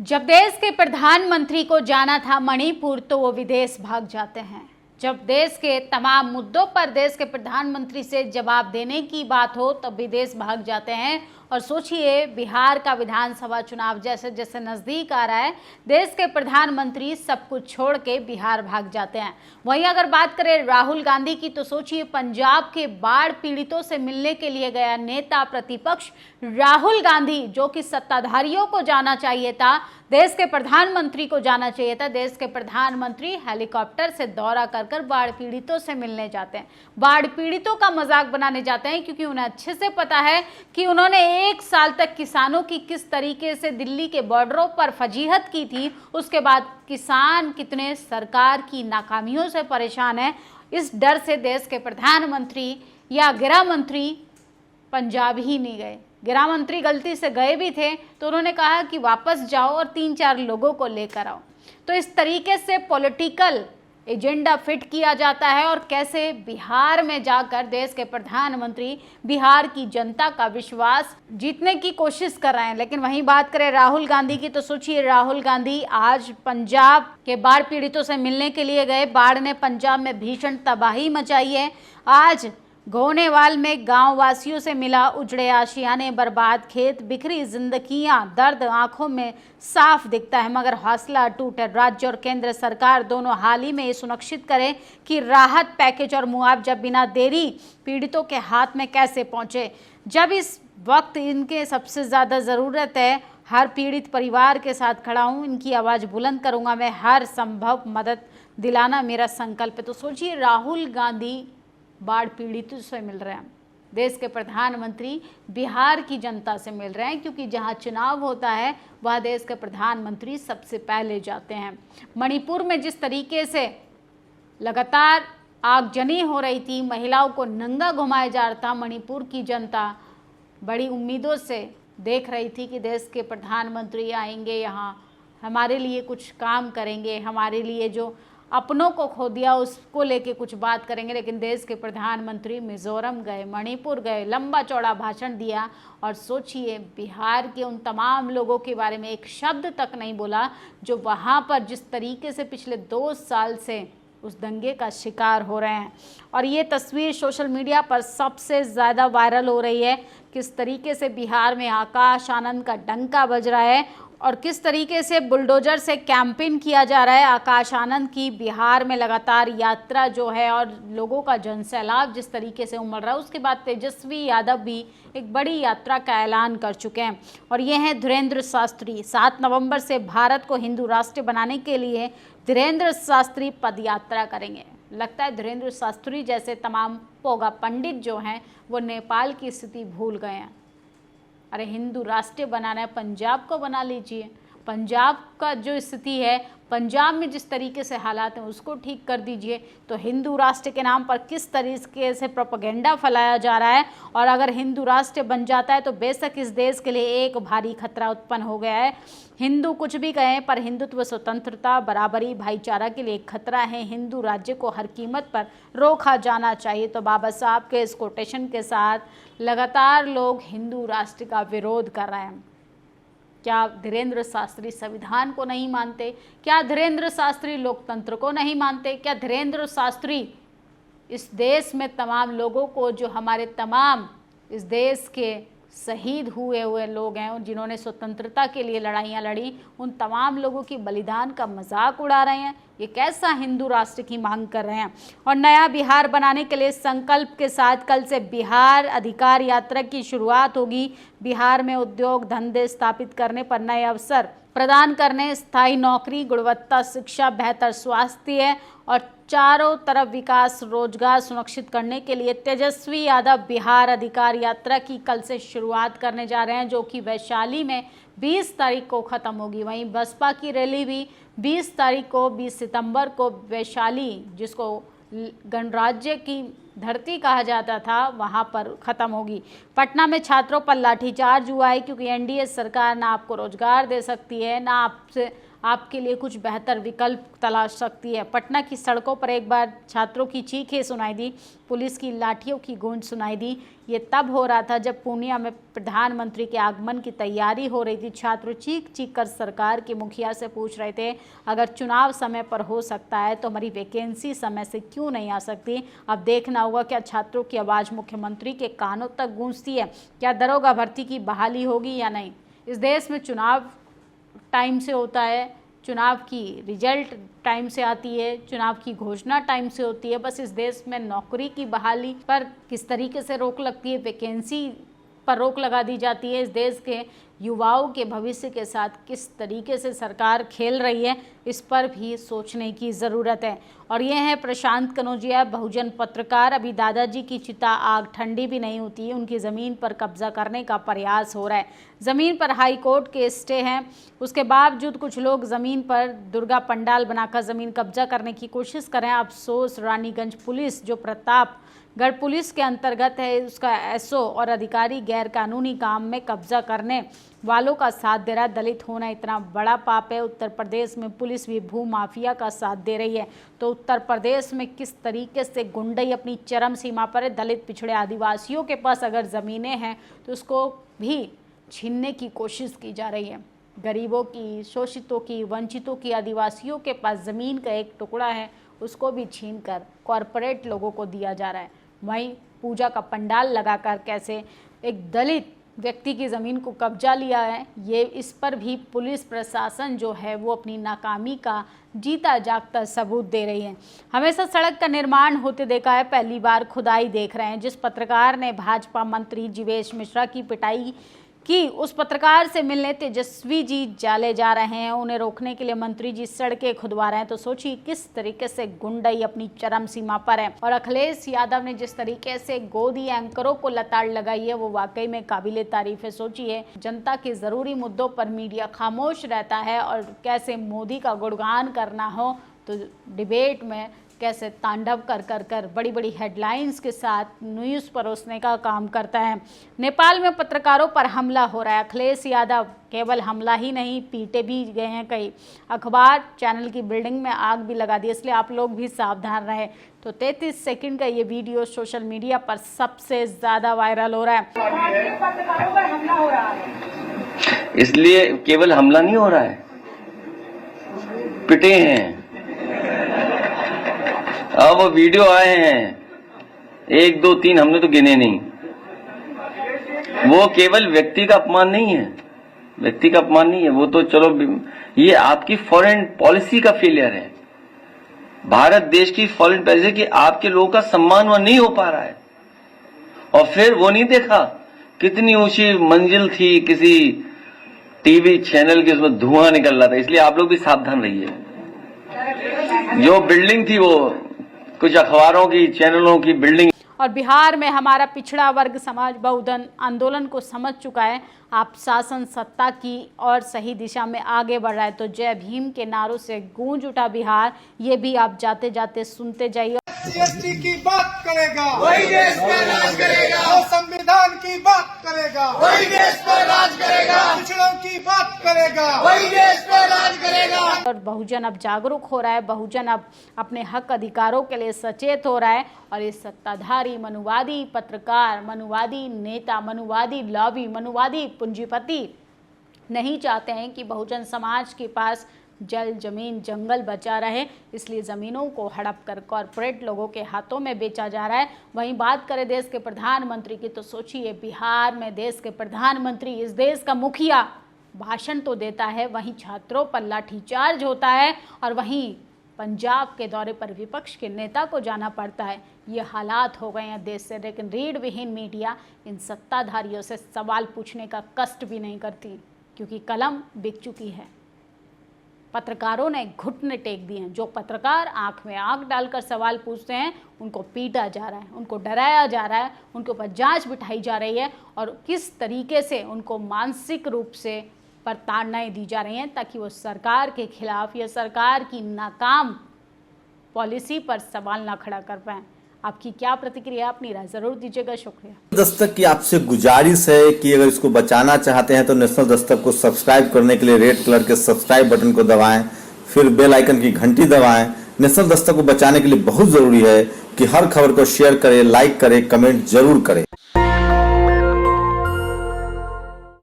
जब देश के प्रधानमंत्री को जाना था मणिपुर तो वो विदेश भाग जाते हैं। जब देश के तमाम मुद्दों पर देश के प्रधानमंत्री से जवाब देने की बात हो तब विदेश भाग जाते हैं। और सोचिए, बिहार का विधानसभा चुनाव जैसे जैसे नज़दीक आ रहा है, देश के प्रधानमंत्री सब कुछ छोड़ के बिहार भाग जाते हैं। वहीं अगर बात करें राहुल गांधी की तो सोचिए, पंजाब के बाढ़ पीड़ितों से मिलने के लिए गया नेता प्रतिपक्ष राहुल गांधी, जो कि सत्ताधारियों को जाना चाहिए था, देश के प्रधानमंत्री को जाना चाहिए था, देश के प्रधानमंत्री हेलीकॉप्टर से दौरा कर कर बाढ़ पीड़ितों से मिलने जाते हैं, बाढ़ पीड़ितों का मजाक बनाने जाते हैं, क्योंकि उन्हें अच्छे से पता है कि उन्होंने 1 साल तक किसानों की किस तरीके से दिल्ली के बॉर्डरों पर फजीहत की थी। उसके बाद किसान कितने सरकार की नाकामियों से परेशान है। इस डर से देश के प्रधानमंत्री या गृह मंत्री पंजाब ही नहीं गए। गृह मंत्री गलती से गए भी थे तो उन्होंने कहा कि वापस जाओ और 3-4 लोगों को लेकर आओ। तो इस तरीके से पॉलिटिकल एजेंडा फिट किया जाता है और कैसे बिहार में जाकर देश के प्रधानमंत्री बिहार की जनता का विश्वास जीतने की कोशिश कर रहे हैं। लेकिन वहीं बात करें राहुल गांधी की तो सोचिए, राहुल गांधी आज पंजाब के बाढ़ पीड़ितों से मिलने के लिए गए। बाढ़ ने पंजाब में भीषण तबाही मचाई है। आज गोनेवाल में गांव वासियों से मिला, उजड़े आशियाने, बर्बाद खेत, बिखरी जिंदगियां, दर्द आंखों में साफ दिखता है, मगर हौसला टूट है। राज्य और केंद्र सरकार दोनों हाल ही में ये सुनिश्चित करें कि राहत पैकेज और मुआवजा बिना देरी पीड़ितों के हाथ में कैसे पहुंचे। जब इस वक्त इनके सबसे ज़्यादा ज़रूरत है, हर पीड़ित परिवार के साथ खड़ा हूँ, इनकी आवाज़ बुलंद करूँगा, मैं हर संभव मदद दिलाना मेरा संकल्प है। तो सोचिए, राहुल गांधी बाढ़ पीड़ितों से मिल रहे हैं, देश के प्रधानमंत्री बिहार की जनता से मिल रहे हैं, क्योंकि जहां चुनाव होता है वह देश के प्रधानमंत्री सबसे पहले जाते हैं। मणिपुर में जिस तरीके से लगातार आगजनी हो रही थी, महिलाओं को नंगा घुमाया जा रहा था, मणिपुर की जनता बड़ी उम्मीदों से देख रही थी कि देश के प्रधानमंत्री आएंगे, यहाँ हमारे लिए कुछ काम करेंगे, हमारे लिए जो अपनों को खो दिया उसको लेके कुछ बात करेंगे। लेकिन देश के प्रधानमंत्री मिजोरम गए, मणिपुर गए, लंबा चौड़ा भाषण दिया और सोचिए, बिहार के उन तमाम लोगों के बारे में एक शब्द तक नहीं बोला जो वहाँ पर जिस तरीके से पिछले 2 साल से उस दंगे का शिकार हो रहे हैं। और ये तस्वीर सोशल मीडिया पर सबसे ज़्यादा वायरल हो रही है, किस तरीके से बिहार में आकाश आनंद का डंका बज रहा है और किस तरीके से बुलडोजर से कैंपेन किया जा रहा है आकाश आनंद की। बिहार में लगातार यात्रा जो है और लोगों का जनसैलाब जिस तरीके से उमड़ रहा है, उसके बाद तेजस्वी यादव भी एक बड़ी यात्रा का ऐलान कर चुके हैं और ये हैं धीरेन्द्र शास्त्री। 7 नवंबर से भारत को हिंदू राष्ट्र बनाने के लिए धीरेन्द्र शास्त्री पदयात्रा करेंगे। लगता है धीरेन्द्र शास्त्री जैसे तमाम पोगा पंडित जो हैं वो नेपाल की स्थिति भूल गए हैं। अरे हिंदू राष्ट्र बनाना है, पंजाब को बना लीजिए। पंजाब का जो स्थिति है, पंजाब में जिस तरीके से हालात हैं उसको ठीक कर दीजिए। तो हिंदू राष्ट्र के नाम पर किस तरीके से प्रोपेगेंडा फैलाया जा रहा है। और अगर हिंदू राष्ट्र बन जाता है तो बेशक इस देश के लिए एक भारी खतरा उत्पन्न हो गया है। हिंदू कुछ भी कहें, पर हिंदुत्व, स्वतंत्रता, बराबरी, भाईचारा के लिए एक खतरा है। हिंदू राज्य को हर कीमत पर रोका जाना चाहिए। तो बाबा साहब के इस कोटेशन के साथ लगातार लोग हिंदू राष्ट्र का विरोध कर रहे हैं। क्या धीरेन्द्र शास्त्री संविधान को नहीं मानते? क्या धीरेन्द्र शास्त्री लोकतंत्र को नहीं मानते? क्या धीरेन्द्र शास्त्री इस देश में तमाम लोगों को, जो हमारे तमाम इस देश के शहीद हुए लोग हैं और जिन्होंने स्वतंत्रता के लिए लड़ाइयाँ लड़ी, उन तमाम लोगों की बलिदान का मजाक उड़ा रहे हैं? ये कैसा हिंदू राष्ट्र की मांग कर रहे हैं? और नया बिहार बनाने के लिए संकल्प के साथ कल से बिहार अधिकार यात्रा की शुरुआत होगी। बिहार में उद्योग धंधे स्थापित करने पर नए अवसर प्रदान करने, स्थायी नौकरी, गुणवत्ता शिक्षा, बेहतर स्वास्थ्य और चारों तरफ विकास, रोजगार सुनिश्चित करने के लिए तेजस्वी यादव बिहार अधिकार यात्रा की कल से शुरुआत करने जा रहे हैं, जो कि वैशाली में 20 तारीख को ख़त्म होगी। वहीं बसपा की रैली भी 20 तारीख को, 20 सितंबर को वैशाली, जिसको गणराज्य की धरती कहा जाता था वहां पर खत्म होगी। पटना में छात्रों पर लाठीचार्ज हुआ है क्योंकि एनडीए सरकार ना आपको रोजगार दे सकती है, ना आपके लिए कुछ बेहतर विकल्प तलाश सकती है। पटना की सड़कों पर एक बार छात्रों की चीखें सुनाई दी, पुलिस की लाठियों की गूंज सुनाई दी। ये तब हो रहा था जब पूर्णिया में प्रधानमंत्री के आगमन की तैयारी हो रही थी। छात्र चीख चीख कर सरकार के मुखिया से पूछ रहे थे, अगर चुनाव समय पर हो सकता है तो हमारी वैकेंसी समय से क्यों नहीं आ सकती। अब देखना होगा क्या छात्रों की आवाज़ मुख्यमंत्री के कानों तक गूंजती है। क्या दरोगा भर्ती की बहाली होगी या नहीं। इस देश में चुनाव टाइम से होता है, चुनाव की रिजल्ट टाइम से आती है, चुनाव की घोषणा टाइम से होती है। बस इस देश में नौकरी की बहाली पर किस तरीके से रोक लगती है, वैकेंसी पर रोक लगा दी जाती है, इस देश के युवाओं के भविष्य के साथ किस तरीके से सरकार खेल रही है, इस पर भी सोचने की ज़रूरत है। और ये है प्रशांत कनौजिया, बहुजन पत्रकार। अभी दादाजी की चिता आग ठंडी भी नहीं होती है, उनकी ज़मीन पर कब्जा करने का प्रयास हो रहा है। ज़मीन पर हाई कोर्ट के स्टे हैं, उसके बावजूद कुछ लोग ज़मीन पर दुर्गा पंडाल बनाकर ज़मीन कब्जा करने की कोशिश करें। अफसोस रानीगंज पुलिस जो प्रतापगढ़ पुलिस के अंतर्गत है, उसका एसओ और अधिकारी गैर कानूनी काम में कब्जा करने वालों का साथ दे रहा है। दलित होना इतना बड़ा पाप है। उत्तर प्रदेश में पुलिस भी भू माफिया का साथ दे रही है, तो उत्तर प्रदेश में किस तरीके से गुंडई अपनी चरम सीमा पर है। दलित पिछड़े आदिवासियों के पास अगर ज़मीनें हैं तो उसको भी छीनने की कोशिश की जा रही है। गरीबों की, शोषितों की, वंचितों की, आदिवासियों के पास ज़मीन का एक टुकड़ा है, उसको भी छीनकर कॉरपोरेट लोगों को दिया जा रहा है। वहीं पूजा का पंडाल लगाकर कैसे एक दलित व्यक्ति की ज़मीन को कब्जा लिया है, ये इस पर भी पुलिस प्रशासन जो है वो अपनी नाकामी का जीता जागता सबूत दे रही है। हमेशा सड़क का निर्माण होते देखा है, पहली बार खुदाई देख रहे हैं। जिस पत्रकार ने भाजपा मंत्री जीवेश मिश्रा की पिटाई कि उस पत्रकार से मिलने तेजस्वी जी जाले जा रहे हैं, उन्हें रोकने के लिए मंत्री जी सड़कें खुदवा रहे हैं, तो सोचिए किस तरीके से गुंडई अपनी चरम सीमा पर है। और अखिलेश यादव ने जिस तरीके से गोदी एंकरों को लताड़ लगाई है वो वाकई में काबिले तारीफ है। सोचिए जनता के ज़रूरी मुद्दों पर मीडिया खामोश रहता है और कैसे मोदी का गुणगान करना हो तो डिबेट में कैसे तांडव कर बड़ी बड़ी हेडलाइंस के साथ न्यूज़ परोसने का काम करता है। नेपाल में पत्रकारों पर हमला हो रहा है। अखिलेश यादव केवल हमला ही नहीं, पीटे भी गए हैं कई। अखबार चैनल की बिल्डिंग में आग भी लगा दी, इसलिए आप लोग भी सावधान रहें। तो 33 सेकंड का ये वीडियो सोशल मीडिया पर सबसे ज़्यादा वायरल हो रहा है। पत्रकारों पर हमला हो रहा है, इसलिए केवल हमला नहीं हो रहा है, पिटे हैं। अब वो वीडियो आए हैं 1 2 3, हमने तो गिने नहीं। वो केवल व्यक्ति का अपमान नहीं है, व्यक्ति का अपमान नहीं है, वो तो चलो ये आपकी फॉरेन पॉलिसी का फेलियर है। भारत देश की फॉरेन पॉलिसी कि आपके लोगों का सम्मान वहां नहीं हो पा रहा है। और फिर वो नहीं देखा कितनी ऊंची मंजिल थी किसी टीवी चैनल की, उसमें धुआं निकल रहा था। इसलिए आप लोग भी सावधान रहिए। जो बिल्डिंग थी वो कुछ अखबारों की, चैनलों की बिल्डिंग। और बिहार में हमारा पिछड़ा वर्ग समाज बहुजन आंदोलन को समझ चुका है, आप शासन सत्ता की और सही दिशा में आगे बढ़ रहा है। तो जय भीम के नारों से गूंज उठा बिहार, ये भी आप जाते जाते सुनते जाइए। जीएसटी की बात करेगा वही देश पर राज करेगा, वो संविधान की बात करेगा वही देश पर राज करेगा, पिछड़ों की बात करेगा वही देश पर राज करेगा। और बहुजन अब जागरूक हो रहा है, बहुजन अब अपने हक अधिकारों के लिए सचेत हो रहा है। और ये सत्ताधारी मनुवादी पत्रकार, मनुवादी नेता, मनुवादी लॉबी, मनुवादी पूंजीपति नहीं चाहते हैं कि बहुजन समाज के पास जल, जमीन, जंगल बचा रहे, इसलिए ज़मीनों को हड़प कर कॉरपोरेट लोगों के हाथों में बेचा जा रहा है। वहीं बात करें देश के प्रधानमंत्री की, तो सोचिए बिहार में देश के प्रधानमंत्री, इस देश का मुखिया भाषण तो देता है, वहीं छात्रों पर लाठीचार्ज होता है और वहीं पंजाब के दौरे पर विपक्ष के नेता को जाना पड़ता है। ये हालात हो गए हैं देश से। लेकिन रीढ़ विहीन मीडिया इन सत्ताधारियों से सवाल पूछने का कष्ट भी नहीं करती, क्योंकि कलम बिक चुकी है। पत्रकारों ने घुटने टेक दिए हैं। जो पत्रकार आंख में आंख डालकर सवाल पूछते हैं उनको पीटा जा रहा है, उनको डराया जा रहा है, उनके ऊपर जांच बिठाई जा रही है और किस तरीके से उनको मानसिक रूप से प्रताड़नाएं दी जा रही हैं ताकि वो सरकार के खिलाफ या सरकार की नाकाम पॉलिसी पर सवाल ना खड़ा कर पाएँ। आपकी क्या प्रतिक्रिया, अपनी राय जरूर दीजिएगा। शुक्रिया। दस्तक की आपसे गुजारिश है कि अगर इसको बचाना चाहते हैं तो नेशनल दस्तक को सब्सक्राइब करने के लिए रेड कलर के सब्सक्राइब बटन को दबाएं, फिर बेल आइकन की घंटी दबाएं। नेशनल दस्तक को बचाने के लिए बहुत जरूरी है कि हर खबर को शेयर करें, लाइक करें, कमेंट जरूर करें।